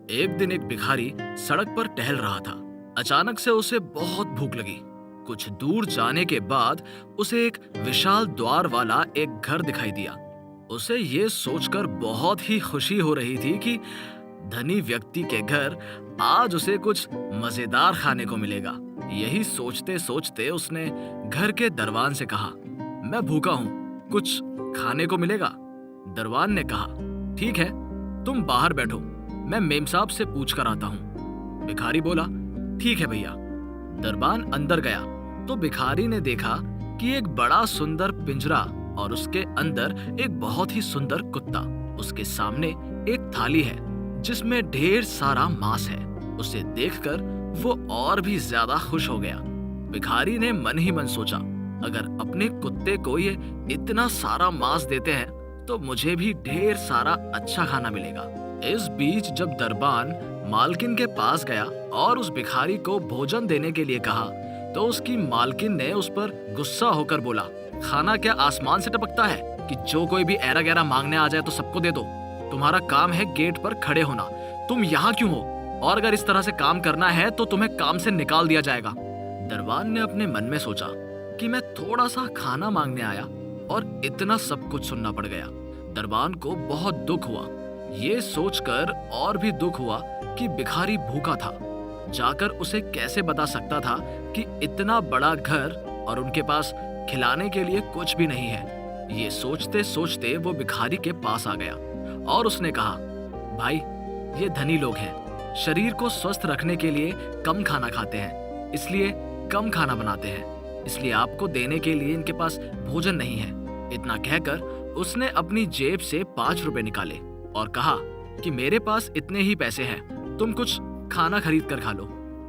एक दिन एक भिखारी सड़क पर टहल रहा था। अचानक से उसे बहुत भूख लगी। कुछ दूर जाने के बाद उसे एक विशाल द्वार वाला एक घर दिखाई दिया। उसे ये सोचकर बहुत ही खुशी हो रही थी कि धनी व्यक्ति के घर आज उसे कुछ मजेदार खाने को मिलेगा। यही सोचते सोचते उसने घर के दरवान से कहा, मैं भूखा हूँ, कुछ खाने को मिलेगा? दरवान ने कहा, ठीक है, तुम बाहर बैठो, मैं मेम साहब से पूछ कर आता हूँ। भिखारी बोला, ठीक है भैया। दरबान अंदर गया तो भिखारी ने देखा कि एक बड़ा सुंदर पिंजरा और उसके अंदर एक बहुत ही सुंदर कुत्ता। उसके सामने एक थाली है जिसमें ढेर सारा मांस है। उसे देखकर वो और भी ज्यादा खुश हो गया। भिखारी ने मन ही मन सोचा, अगर अपने कुत्ते को ये इतना सारा मांस देते हैं तो मुझे भी ढेर सारा अच्छा खाना मिलेगा। इस बीच जब दरबान मालकिन के पास गया और उस भिखारी को भोजन देने के लिए कहा तो उसकी मालकिन ने उस पर गुस्सा होकर बोला, खाना क्या आसमान से टपकता है कि जो कोई भी ऐरा गैरा मांगने आ जाए तो सबको दे दो? तुम्हारा काम है गेट पर खड़े होना, तुम यहाँ क्यों हो? और अगर इस तरह से काम करना है तो तुम्हें काम से निकाल दिया जाएगा। दरबान ने अपने मन में सोचा कि मैं थोड़ा सा खाना मांगने आया और इतना सब कुछ सुनना पड़ गया। दरबान को बहुत दुख हुआ। ये सोचकर और भी दुख हुआ कि भिखारी भूखा था। जाकर उसे कैसे बता सकता था कि इतना बड़ा घर और उनके पास खिलाने के लिए कुछ भी नहीं है। ये सोचते सोचते वो भिखारी के पास आ गया और उसने कहा, भाई, ये धनी लोग हैं, शरीर को स्वस्थ रखने के लिए कम खाना खाते हैं, इसलिए कम खाना बनाते हैं, इसलिए आपको देने के लिए इनके पास भोजन नहीं है। इतना कहकर उसने अपनी जेब से 5 रुपए निकाले और कहा कि मेरे पास इतने ही पैसे हैं, तुम कुछ खाना खरीद कर खा लो।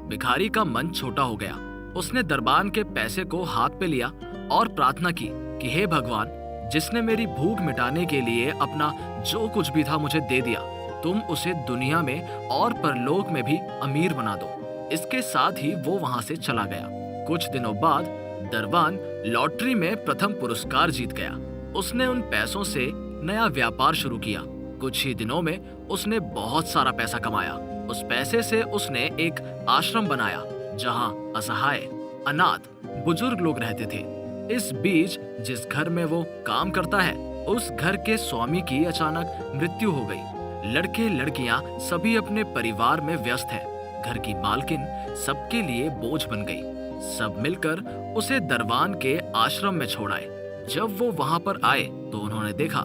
भिखारी का मन छोटा हो गया। उसने दरबान के पैसे को हाथ पे लिया और प्रार्थना की कि हे भगवान, जिसने मेरी भूख मिटाने के लिए अपना जो कुछ भी था मुझे दे दिया, तुम उसे दुनिया में और परलोक में भी अमीर बना दो। इसके साथ ही वो वहां से चला गया। कुछ दिनों बाद दरबान लॉटरी में प्रथम पुरस्कार जीत गया। उसने उन पैसों से नया व्यापार शुरू किया। कुछ ही दिनों में उसने बहुत सारा पैसा कमाया। उस पैसे से उसने एक आश्रम बनाया जहां असहाय, अनाथ, बुजुर्ग लोग रहते थे। इस बीच जिस घर में वो काम करता है, उस घर के स्वामी की अचानक मृत्यु हो गई। लड़के लड़कियां सभी अपने परिवार में व्यस्त हैं। घर की मालकिन सबके लिए बोझ बन गई। सब मिलकर उसे दरबान के आश्रम में छोड़ आए। जब वो वहां पर आए तो उन्होंने देखा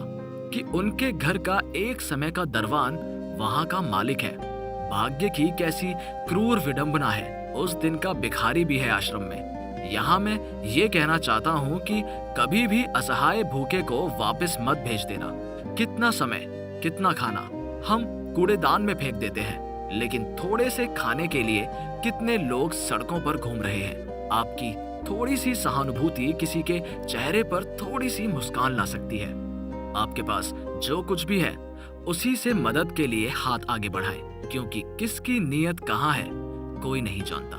कि उनके घर का एक समय का दरबान वहां का मालिक है। भाग्य की कैसी क्रूर विडंबना है, उस दिन का भिखारी भी है आश्रम में। यहाँ मैं ये कहना चाहता हूँ कि कभी भी असहाय भूखे को वापस मत भेज देना। कितना समय, कितना खाना हम कूड़ेदान में फेंक देते हैं, लेकिन थोड़े से खाने के लिए कितने लोग सड़कों पर घूम रहे हैं। आपकी थोड़ी सी सहानुभूति किसी के चेहरे पर थोड़ी सी मुस्कान ला सकती है। आपके पास जो कुछ भी है उसी से मदद के लिए हाथ आगे बढ़ाएं, क्योंकि किसकी नीयत कहाँ है कोई नहीं जानता।